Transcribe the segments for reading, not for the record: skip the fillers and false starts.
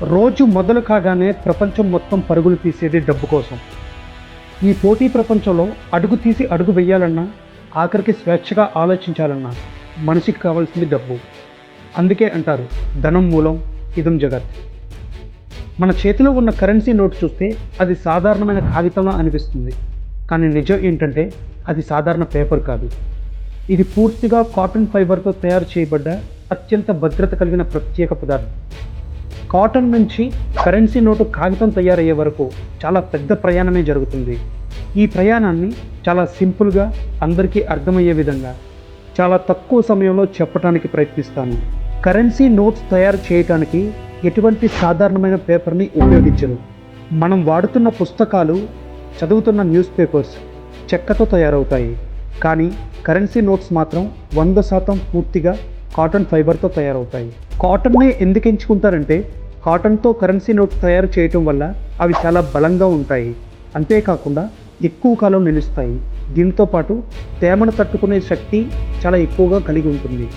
రోజు మొదలు కాగానే ప్రపంచం మొత్తం పరుగులు తీసేది డబ్బు కోసం. ఈ పోటీ ప్రపంచంలో అడుగు తీసి అడుగు వెయ్యాలన్నా, ఆఖరికి స్వేచ్ఛగా ఆలోచించాలన్నా మనిషికి కావాల్సింది డబ్బు. అందుకే అంటారు ధనం మూలం ఇదం జగత్. మన చేతిలో ఉన్న కరెన్సీ నోట్ చూస్తే అది సాధారణమైన కాగితంలా అనిపిస్తుంది. కానీ నిజం ఏంటంటే అది సాధారణ పేపర్ కాదు. ఇది పూర్తిగా కాటన్ ఫైబర్తో తయారు చేయబడ్డ అత్యంత భద్రత కలిగిన ప్రత్యేక పదార్థం. కాటన్ నుంచి కరెన్సీ నోటు కాగితం తయారయ్యే వరకు చాలా పెద్ద ప్రయాణమే జరుగుతుంది. ఈ ప్రయాణాన్ని చాలా సింపుల్గా అందరికీ అర్థమయ్యే విధంగా చాలా తక్కువ సమయంలో చెప్పడానికి ప్రయత్నిస్తాను. కరెన్సీ నోట్స్ తయారు చేయడానికి ఎటువంటి సాధారణమైన పేపర్ని ఉపయోగించరు. మనం వాడుతున్న పుస్తకాలు, చదువుతున్న న్యూస్ పేపర్స్ చెక్కతో తయారవుతాయి. కానీ కరెన్సీ నోట్స్ మాత్రం 100% పూర్తిగా కాటన్ ఫైబర్తో తయారవుతాయి. కాటన్నే ఎందుకు ఎంచుకుంటారంటే కాటన్తో కరెన్సీ నోట్స్ తయారు చేయటం వల్ల అవి చాలా బలంగా ఉంటాయి. అంతేకాకుండా ఎక్కువ కాలం నిలుస్తాయి. దీంతో పాటు తేమను తట్టుకునే శక్తి చాలా ఎక్కువగా కలిగి ఉంటుంది.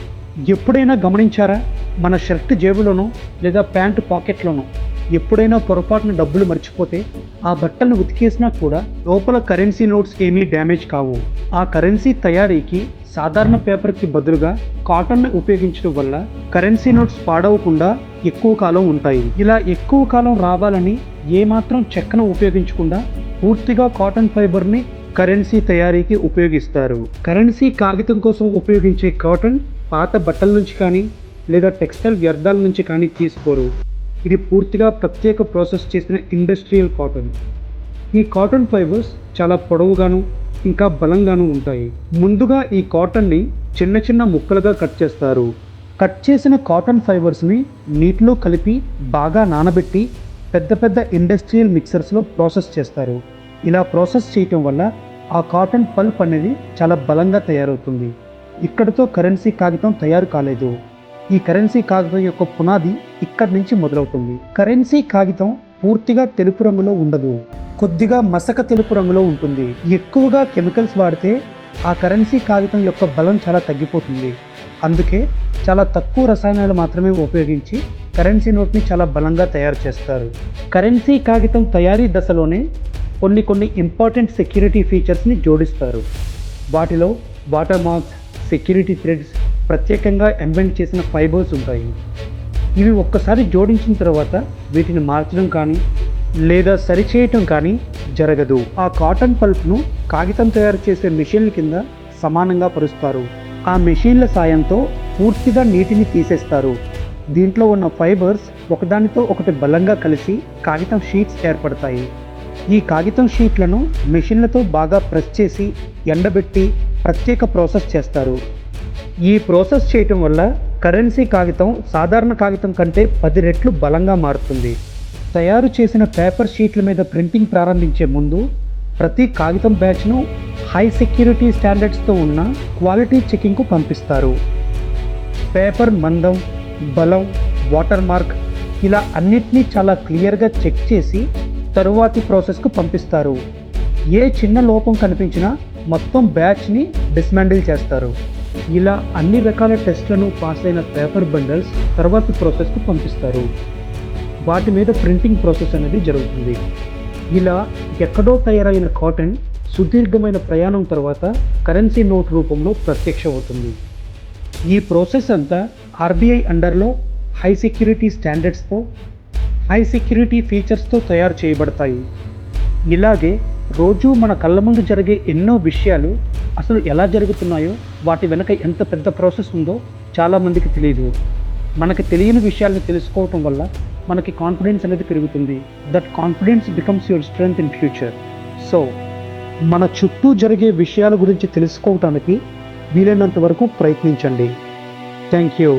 ఎప్పుడైనా గమనించారా, మన షర్ట్ జేబులోనో లేదా ప్యాంటు పాకెట్లోనో ఎప్పుడైనా పొరపాటున డబ్బులు మర్చిపోతే ఆ బట్టలను ఉతికేసినా కూడా లోపల కరెన్సీ నోట్స్ ఏమీ డ్యామేజ్ కావు. ఆ కరెన్సీ తయారీకి సాధారణ పేపర్కి బదులుగా కాటన్ను ఉపయోగించడం వల్ల కరెన్సీ నోట్స్ పాడవకుండా ఎక్కువ కాలం ఉంటాయి. ఇలా ఎక్కువ కాలం రావాలని ఏమాత్రం చెక్కను ఉపయోగించకుండా పూర్తిగా కాటన్ ఫైబర్ని కరెన్సీ తయారీకి ఉపయోగిస్తారు. కరెన్సీ కాగితం కోసం ఉపయోగించే కాటన్ పాత బట్టల నుంచి కానీ లేదా టెక్స్టైల్ వ్యర్థాల నుంచి కానీ తీసుకోరు. ఇది పూర్తిగా ప్రత్యేక ప్రాసెస్ చేసిన ఇండస్ట్రియల్ కాటన్. ఈ కాటన్ ఫైబర్స్ చాలా పొడవుగాను ఇంకా బలంగాను ఉంటాయి. ముందుగా ఈ కాటన్ని చిన్న చిన్న ముక్కలుగా కట్ చేస్తారు. కట్ చేసిన కాటన్ ఫైబర్స్ని నీటిలో కలిపి బాగా నానబెట్టి పెద్ద పెద్ద ఇండస్ట్రియల్ మిక్సర్స్లో ప్రాసెస్ చేస్తారు. ఇలా ప్రాసెస్ చేయటం వల్ల ఆ కాటన్ పల్ప్ అనేది చాలా బలంగా తయారవుతుంది. ఇక్కడితో కరెన్సీ కాగితం తయారు కాలేదు. ఈ కరెన్సీ కాగితం యొక్క పునాది ఇక్కడి నుంచి మొదలవుతుంది. కరెన్సీ కాగితం పూర్తిగా తెలుపు రంగులో ఉండదు, కొద్దిగా మసక తెలుపు రంగులో ఉంటుంది. ఎక్కువగా కెమికల్స్ వాడితే ఆ కరెన్సీ కాగితం యొక్క బలం చాలా తగ్గిపోతుంది. అందుకే చాలా తక్కువ రసాయనాలు మాత్రమే ఉపయోగించి కరెన్సీ నోట్ని చాలా బలంగా తయారు చేస్తారు. కరెన్సీ కాగితం తయారీ దశలోనే కొన్ని ఇంపార్టెంట్ సెక్యూరిటీ ఫీచర్స్ని జోడిస్తారు. వాటిలో వాటర్ మార్క్స్, సెక్యూరిటీ థ్రెడ్స్, ప్రత్యేకంగా ఎంబెండ్ చేసిన ఫైబర్స్ ఉంటాయి. ఇవి ఒక్కసారి జోడించిన తర్వాత వీటిని మార్చడం కానీ లేదా సరిచేయటం కానీ జరగదు. ఆ కాటన్ పల్ప్ను కాగితం తయారు చేసే మెషిన్ల కింద సమానంగా పరుస్తారు. ఆ మెషిన్ల సాయంతో పూర్తిగా నీటిని తీసేస్తారు. దీంట్లో ఉన్న ఫైబర్స్ ఒకదానితో ఒకటి బలంగా కలిసి కాగితం షీట్స్ ఏర్పడతాయి. ఈ కాగితం షీట్లను మెషిన్లతో బాగా ప్రెస్ చేసి ఎండబెట్టి ప్రత్యేక ప్రాసెస్ చేస్తారు. ఈ ప్రాసెస్ చేయటం వల్ల కరెన్సీ కాగితం సాధారణ కాగితం కంటే 10 రెట్లు బలంగా మారుతుంది. తయారు చేసిన పేపర్ షీట్ల మీద ప్రింటింగ్ ప్రారంభించే ముందు ప్రతి కాగితం బ్యాచ్ను హై సెక్యూరిటీ స్టాండర్డ్స్తో ఉన్న క్వాలిటీ చెకింగ్కు పంపిస్తారు. పేపర్ మందం, బలం, వాటర్ మార్క్ ఇలా అన్నిటినీ చాలా క్లియర్గా చెక్ చేసి తరువాతి ప్రాసెస్కు పంపిస్తారు. ఏ చిన్న లోపం కనిపించినా మొత్తం బ్యాచ్ని డిస్మాండిల్ చేస్తారు. ఇలా అన్ని రకాల టెస్ట్లను పాస్ అయిన పేపర్ బండల్స్ తర్వాతి ప్రాసెస్కు పంపిస్తారు. వాటి మీద ప్రింటింగ్ ప్రాసెస్ అనేది జరుగుతుంది. ఇలా ఎక్కడో తయారైన కాటన్ సుదీర్ఘమైన ప్రయాణం తర్వాత కరెన్సీ నోట్ రూపంలో ప్రత్యక్షమవుతుంది. ఈ ప్రాసెస్ అంతా ఆర్బీఐ అండర్లో హై సెక్యూరిటీ స్టాండర్డ్స్తో, హై సెక్యూరిటీ ఫీచర్స్తో తయారు చేయబడతాయి. ఇలాగే రోజు మన కళ్ళ ముందు జరిగే ఎన్నో విషయాలు అసలు ఎలా జరుగుతున్నాయో, వాటి వెనక ఎంత పెద్ద ప్రాసెస్ ఉందో చాలామందికి తెలియదు. మనకి తెలియని విషయాలను తెలుసుకోవటం వల్ల మనకి కాన్ఫిడెన్స్ అనేది పెరుగుతుంది. That confidence becomes your strength in future. So మన చుట్టూ జరిగే విషయాల గురించి తెలుసుకోవటానికి వీలైనంత వరకు ప్రయత్నించండి. Thank you.